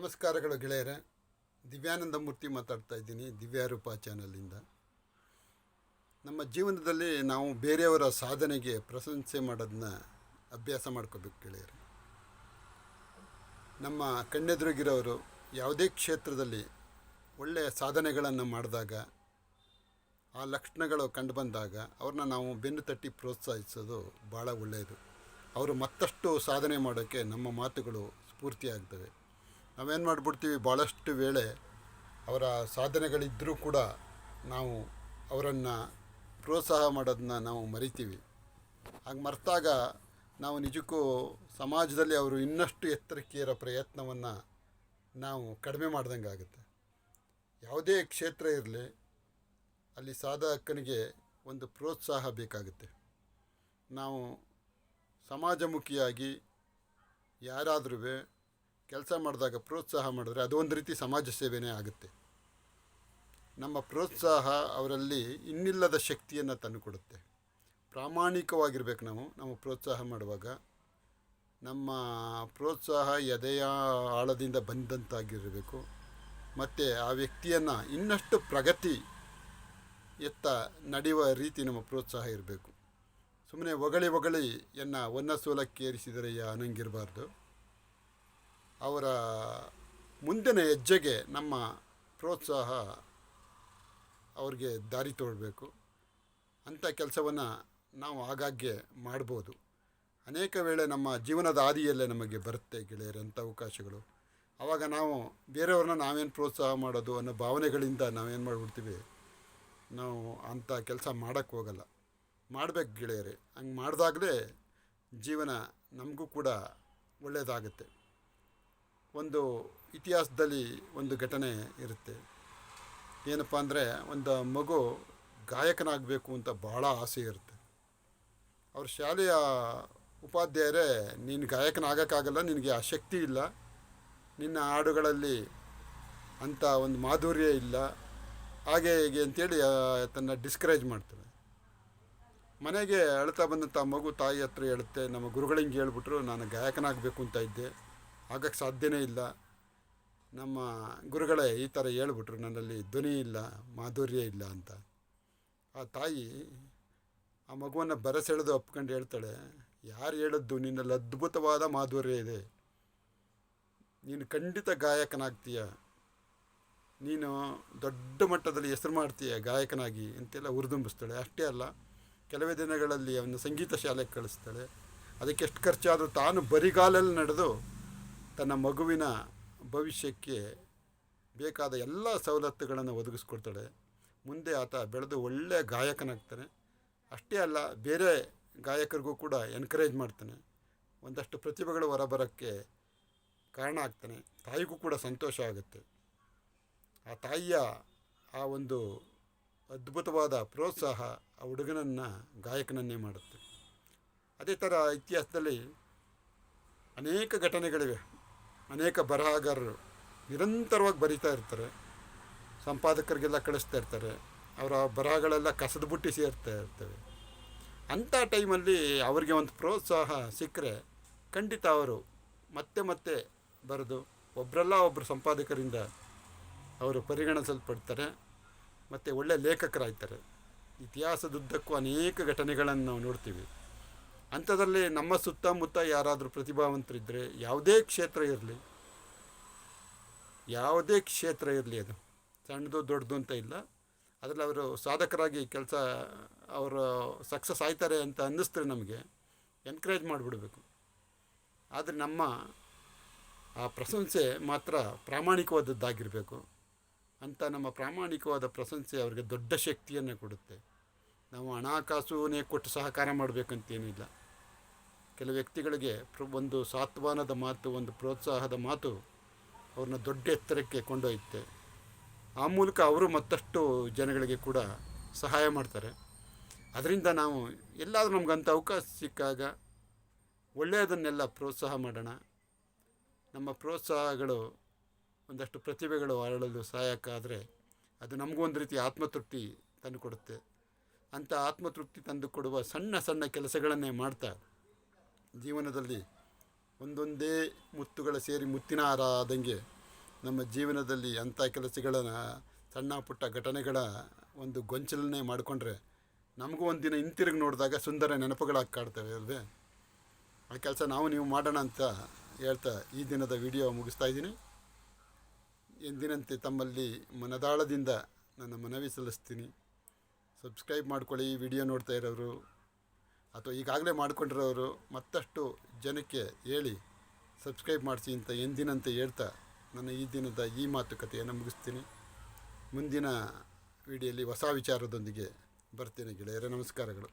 ನಮಸ್ಕಾರಗಳು ಗೆಳೆಯರೆ. ದಿವ್ಯಾನಂದ ಮೂರ್ತಿ ಮಾತಾಡ್ತಾ ಇದ್ದೀನಿ ದಿವ್ಯಾರೂಪ ಚಾನಲಿಂದ. ನಮ್ಮ ಜೀವನದಲ್ಲಿ ನಾವು ಬೇರೆಯವರ ಸಾಧನೆಗೆ ಪ್ರಶಂಸೆ ಮಾಡೋದನ್ನ ಅಭ್ಯಾಸ ಮಾಡ್ಕೋಬೇಕು ಗೆಳೆಯರೆ. ನಮ್ಮ ಕಣ್ಣೆದುರಿಗಿರೋರು ಯಾವುದೇ ಕ್ಷೇತ್ರದಲ್ಲಿ ಒಳ್ಳೆಯ ಸಾಧನೆಗಳನ್ನು ಮಾಡಿದಾಗ, ಆ ಲಕ್ಷಣಗಳು ಕಂಡುಬಂದಾಗ ಅವ್ರನ್ನ ನಾವು ಬೆನ್ನು ತಟ್ಟಿ ಪ್ರೋತ್ಸಾಹಿಸೋದು ಭಾಳ ಒಳ್ಳೆಯದು. ಅವರು ಮತ್ತಷ್ಟು ಸಾಧನೆ ಮಾಡೋಕ್ಕೆ ನಮ್ಮ ಮಾತುಗಳು ಸ್ಫೂರ್ತಿಯಾಗ್ತವೆ. ನಾವೇನು ಮಾಡಿಬಿಡ್ತೀವಿ, ಭಾಳಷ್ಟು ವೇಳೆ ಅವರ ಸಾಧನೆಗಳಿದ್ದರೂ ಕೂಡ ನಾವು ಅವರನ್ನು ಪ್ರೋತ್ಸಾಹ ಮಾಡೋದನ್ನ ನಾವು ಮರಿತೀವಿ. ಹಾಗೆ ಮರೆತಾಗ ನಾವು ನಿಜಕ್ಕೂ ಸಮಾಜದಲ್ಲಿ ಅವರು ಇನ್ನಷ್ಟು ಎತ್ತರಕ್ಕೆ ಏರೋ ಪ್ರಯತ್ನವನ್ನು ನಾವು ಕಡಿಮೆ ಮಾಡ್ದಂಗೆ ಆಗುತ್ತೆ. ಯಾವುದೇ ಕ್ಷೇತ್ರ ಇರಲಿ, ಅಲ್ಲಿ ಸಾಧಕನಿಗೆ ಒಂದು ಪ್ರೋತ್ಸಾಹ ಬೇಕಾಗುತ್ತೆ. ನಾವು ಸಮಾಜಮುಖಿಯಾಗಿ ಯಾರಾದ್ರೂ ಕೆಲಸ ಮಾಡಿದಾಗ ಪ್ರೋತ್ಸಾಹ ಮಾಡಿದ್ರೆ ಅದು ಒಂದು ರೀತಿ ಸಮಾಜ ಸೇವೆಯೇ ಆಗುತ್ತೆ. ನಮ್ಮ ಪ್ರೋತ್ಸಾಹ ಅವರಲ್ಲಿ ಇನ್ನಿಲ್ಲದ ಶಕ್ತಿಯನ್ನು ತಂದುಕೊಡುತ್ತೆ. ಪ್ರಾಮಾಣಿಕವಾಗಿರ್ಬೇಕು ನಾವು ಪ್ರೋತ್ಸಾಹ ಮಾಡುವಾಗ. ನಮ್ಮ ಪ್ರೋತ್ಸಾಹ ಎದೆಯ ಆಳದಿಂದ ಬಂದಂತಾಗಿರಬೇಕು. ಮತ್ತು ಆ ವ್ಯಕ್ತಿಯನ್ನು ಇನ್ನಷ್ಟು ಪ್ರಗತಿ ಎತ್ತ ನಡೆಯುವ ರೀತಿ ನಮ್ಮ ಪ್ರೋತ್ಸಾಹ ಇರಬೇಕು. ಸುಮ್ಮನೆ ಹೊಗಳಿ ಒನ್ನ ಸೋಲಕ್ಕೇರಿಸಿದರೆಯ ಅನ್ನಂಗಿರಬಾರ್ದು. ಅವರ ಮುಂದಿನ ಹೆಜ್ಜೆಗೆ ನಮ್ಮ ಪ್ರೋತ್ಸಾಹ ಅವ್ರಿಗೆ ದಾರಿ ತೋಡಬೇಕು. ಅಂಥ ಕೆಲಸವನ್ನು ನಾವು ಆಗಾಗ್ಗೆ ಮಾಡ್ಬೋದು. ಅನೇಕ ವೇಳೆ ನಮ್ಮ ಜೀವನದ ಹಾದಿಯಲ್ಲೇ ನಮಗೆ ಬರುತ್ತೆ ಗೆಳೆಯರೆ ಅಂಥ ಅವಕಾಶಗಳು. ಆವಾಗ ನಾವು ಬೇರೆಯವ್ರನ್ನ ನಾವೇನು ಪ್ರೋತ್ಸಾಹ ಮಾಡೋದು ಅನ್ನೋ ಭಾವನೆಗಳಿಂದ ನಾವೇನು ಮಾಡಿಬಿಡ್ತೀವಿ, ನಾವು ಅಂಥ ಕೆಲಸ ಮಾಡೋಕ್ಕೆ ಹೋಗಲ್ಲ. ಮಾಡಬೇಕು ಗೆಳೆಯರೆ. ಹಂಗೆ ಮಾಡಿದಾಗಲೇ ಜೀವನ ನಮಗೂ ಕೂಡ ಒಳ್ಳೆಯದಾಗುತ್ತೆ. ಒಂದು ಇತಿಹಾಸದಲ್ಲಿ ಒಂದು ಘಟನೆ ಇರುತ್ತೆ. ಏನಪ್ಪ ಅಂದರೆ, ಒಂದು ಮಗು ಗಾಯಕನಾಗಬೇಕು ಅಂತ ಭಾಳ ಆಸೆ ಇರುತ್ತೆ. ಅವ್ರ ಶಾಲೆಯ ಉಪಾಧ್ಯಾಯರೇ, ನೀನು ಗಾಯಕನಾಗೋಕ್ಕಾಗಲ್ಲ, ನಿನಗೆ ಆ ಶಕ್ತಿ ಇಲ್ಲ, ನಿನ್ನ ಹಾಡುಗಳಲ್ಲಿ ಅಂಥ ಒಂದು ಮಾಧುರ್ಯ ಇಲ್ಲ, ಹಾಗೆ ಹೀಗೆ ಅಂತೇಳಿ ತನ್ನ ಡಿಸ್ಕರೇಜ್ ಮಾಡ್ತಾರೆ. ಮನೆಗೆ ಅಳ್ತಾ ಬಂದಂಥ ಮಗು ತಾಯಿ ಹತ್ರ ಹೇಳುತ್ತೆ, ನಮ್ಮ ಗುರುಗಳಿಂಗೆ ಹೇಳ್ಬಿಟ್ರು, ನಾನು ಗಾಯಕನಾಗಬೇಕು ಅಂತ ಇದ್ದೆ, ಆಗೋಕ್ಕೆ ಸಾಧ್ಯನೇ ಇಲ್ಲ. ನಮ್ಮ ಗುರುಗಳೇ ಈ ಥರ ಹೇಳ್ಬಿಟ್ರು, ನನ್ನಲ್ಲಿ ಧ್ವನಿ ಇಲ್ಲ, ಮಾಧುರ್ಯ ಇಲ್ಲ ಅಂತ. ಆ ತಾಯಿ ಆ ಮಗುವನ್ನು ಬರಸೆಳೆದು ಒಪ್ಕೊಂಡು ಹೇಳ್ತಾಳೆ, ಯಾರು ಹೇಳಿದ್ದು, ನಿನ್ನಲ್ಲಿ ಅದ್ಭುತವಾದ ಮಾಧುರ್ಯ ಇದೆ, ನೀನು ಖಂಡಿತ ಗಾಯಕನಾಗ್ತೀಯ, ನೀನು ದೊಡ್ಡ ಮಟ್ಟದಲ್ಲಿ ಹೆಸರು ಮಾಡ್ತೀಯ ಗಾಯಕನಾಗಿ ಅಂತೆಲ್ಲ ಹುರಿದುಂಬಿಸ್ತಾಳೆ. ಅಷ್ಟೇ ಅಲ್ಲ, ಕೆಲವೇ ದಿನಗಳಲ್ಲಿ ಅವನು ಸಂಗೀತ ಶಾಲೆಗೆ ಕಳಿಸ್ತಾಳೆ. ಅದಕ್ಕೆ ಎಷ್ಟು ಖರ್ಚಾದರೂ ತಾನು ಬರಿಗಾಲಲ್ಲಿ ನಡೆದು ತನ್ನ ಮಗುವಿನ ಭವಿಷ್ಯಕ್ಕೆ ಬೇಕಾದ ಎಲ್ಲ ಸವಲತ್ತುಗಳನ್ನು ಒದಗಿಸ್ಕೊಡ್ತಾಳೆ. ಮುಂದೆ ಆತ ಬೆಳೆದು ಒಳ್ಳೆಯ ಗಾಯಕನಾಗ್ತಾನೆ. ಅಷ್ಟೇ ಅಲ್ಲ, ಬೇರೆ ಗಾಯಕರಿಗೂ ಕೂಡ ಎನ್ಕರೇಜ್ ಮಾಡ್ತಾನೆ. ಒಂದಷ್ಟು ಪ್ರತಿಭೆಗಳು ಹೊರಬರೋಕ್ಕೆ ಕಾರಣ ಆಗ್ತಾನೆ. ತಾಯಿಗೂ ಕೂಡ ಸಂತೋಷ ಆಗುತ್ತೆ. ಆ ತಾಯಿಯ ಆ ಒಂದು ಅದ್ಭುತವಾದ ಪ್ರೋತ್ಸಾಹ ಆ ಹುಡುಗನನ್ನು ಗಾಯಕನನ್ನೇ ಮಾಡುತ್ತೆ. ಅದೇ ಥರ ಇತಿಹಾಸದಲ್ಲಿ ಅನೇಕ ಘಟನೆಗಳಿವೆ. ಅನೇಕ ಬರಹಗಾರರು ನಿರಂತರವಾಗಿ ಬರೀತಾ ಇರ್ತಾರೆ, ಸಂಪಾದಕರಿಗೆಲ್ಲ ಕಳಿಸ್ತಾ ಇರ್ತಾರೆ. ಅವರ ಬರಹಗಳೆಲ್ಲ ಕಸದ ಬುಟ್ಟಿ ಸೇರ್ತಾ ಇರ್ತವೆ. ಅಂಥ ಟೈಮಲ್ಲಿ ಅವರಿಗೆ ಒಂದು ಪ್ರೋತ್ಸಾಹ ಸಿಕ್ಕರೆ ಖಂಡಿತ ಅವರು ಮತ್ತೆ ಬರೆದು ಒಬ್ಬರಲ್ಲ ಒಬ್ಬರು ಸಂಪಾದಕರಿಂದ ಅವರು ಪರಿಗಣಿಸಲ್ಪಡ್ತಾರೆ ಮತ್ತು ಒಳ್ಳೆಯ ಲೇಖಕರಾಗ್ತಾರೆ. ಇತಿಹಾಸದುದ್ದಕ್ಕೂ ಅನೇಕ ಘಟನೆಗಳನ್ನು ನಾವು ನೋಡ್ತೀವಿ. ಅಂಥದ್ರಲ್ಲಿ ನಮ್ಮ ಸುತ್ತಮುತ್ತ ಯಾರಾದರೂ ಪ್ರತಿಭಾವಂತರಿದ್ದರೆ, ಯಾವುದೇ ಕ್ಷೇತ್ರ ಇರಲಿ, ಅದು ಸಣ್ಣದು ದೊಡ್ಡದು ಅಂತ ಇಲ್ಲ, ಅದರಲ್ಲಿ ಅವರು ಸಾಧಕರಾಗಿ ಕೆಲಸ ಅವರು ಸಕ್ಸಸ್ ಆಯ್ತಾರೆ ಅಂತ ಅನ್ನಿಸ್ತಾರೆ, ನಮಗೆ ಎನ್ಕರೇಜ್ ಮಾಡಿಬಿಡಬೇಕು. ಆದರೆ ನಮ್ಮ ಆ ಪ್ರಶಂಸೆ ಮಾತ್ರ ಪ್ರಾಮಾಣಿಕವಾದದ್ದಾಗಿರಬೇಕು. ಅಂತ ನಮ್ಮ ಪ್ರಾಮಾಣಿಕವಾದ ಪ್ರಶಂಸೆ ಅವರಿಗೆ ದೊಡ್ಡ ಶಕ್ತಿಯನ್ನು ಕೊಡುತ್ತೆ. ನಾವು ಹಣಕಾಸುನೇ ಕೊಟ್ಟು ಸಹಕಾರ ಮಾಡಬೇಕಂತೇನಿಲ್ಲ. ಕೆಲವು ವ್ಯಕ್ತಿಗಳಿಗೆ ಒಂದು ಸಾತ್ವನದ ಮಾತು, ಒಂದು ಪ್ರೋತ್ಸಾಹದ ಮಾತು ಅವ್ರನ್ನ ದೊಡ್ಡ ಎತ್ತರಕ್ಕೆ ಕೊಂಡೊಯ್ಯುತ್ತೆ. ಆ ಮೂಲಕ ಅವರು ಮತ್ತಷ್ಟು ಜನಗಳಿಗೆ ಕೂಡ ಸಹಾಯ ಮಾಡ್ತಾರೆ. ಅದರಿಂದ ನಾವು ಎಲ್ಲಾದರೂ ನಮಗಂಥ ಅವಕಾಶ ಸಿಕ್ಕಾಗ ಒಳ್ಳೆಯದನ್ನೆಲ್ಲ ಪ್ರೋತ್ಸಾಹ ಮಾಡೋಣ. ನಮ್ಮ ಪ್ರೋತ್ಸಾಹಗಳು ಒಂದಷ್ಟು ಪ್ರತಿಭೆಗಳು ಅರಳಲು ಸಹಾಯಕ ಆದರೆ ಅದು ನಮಗೂ ಒಂದು ರೀತಿ ಆತ್ಮತೃಪ್ತಿ ತಂದುಕೊಡುತ್ತೆ. ಅಂಥ ಆತ್ಮತೃಪ್ತಿ ತಂದುಕೊಡುವ ಸಣ್ಣ ಕೆಲಸಗಳನ್ನೇ ಮಾಡ್ತಾ ಜೀವನದಲ್ಲಿ ಒಂದೊಂದೇ ಮುತ್ತುಗಳ ಸೇರಿ ಮುತ್ತಿನ ಹಾರ ಆದಂಗೆ ನಮ್ಮ ಜೀವನದಲ್ಲಿ ಅಂಥ ಕೆಲಸಗಳನ್ನು ಸಣ್ಣ ಪುಟ್ಟ ಘಟನೆಗಳ ಒಂದು ಗೊಂಚಲನ್ನೇ ಮಾಡಿಕೊಂಡ್ರೆ ನಮಗೂ ಒಂದು ದಿನ ಹಿಂತಿರುಗಿ ನೋಡಿದಾಗ ಸುಂದರ ನೆನಪುಗಳಾಗಿ ಕಾಡ್ತವೆ ಅಲ್ವೇ. ಆ ಕೆಲಸ ನೀವು ಮಾಡೋಣ ಅಂತ ಹೇಳ್ತಾ ಈ ದಿನದ ವಿಡಿಯೋ ಮುಗಿಸ್ತಾ ಇದ್ದೀನಿ. ಎಂದಿನಂತೆ ತಮ್ಮಲ್ಲಿ ಮನದಾಳದಿಂದ ನನ್ನ ಮನವಿ ಸಲ್ಲಿಸ್ತೀನಿ. ಸಬ್ಸ್ಕ್ರೈಬ್ ಮಾಡ್ಕೊಳ್ಳಿ. ಈ ವಿಡಿಯೋ ನೋಡ್ತಾ ಇರೋರು ಅಥವಾ ಈಗಾಗಲೇ ಮಾಡ್ಕೊಂಡಿರೋರು ಮತ್ತಷ್ಟು ಜನಕ್ಕೆ ಹೇಳಿ ಸಬ್ಸ್ಕ್ರೈಬ್ ಮಾಡಿಸಿ ಅಂತ ಎಂದಿನಂತೆ ಹೇಳ್ತಾ ನನ್ನ ಈ ದಿನದ ಈ ಮಾತುಕತೆಯನ್ನು ಮುಗಿಸ್ತೀನಿ. ಮುಂದಿನ ವಿಡಿಯೋಲಿ ಹೊಸ ವಿಚಾರದೊಂದಿಗೆ ಬರ್ತೀನಿ ಗೆಳೆಯರೇ. ನಮಸ್ಕಾರಗಳು.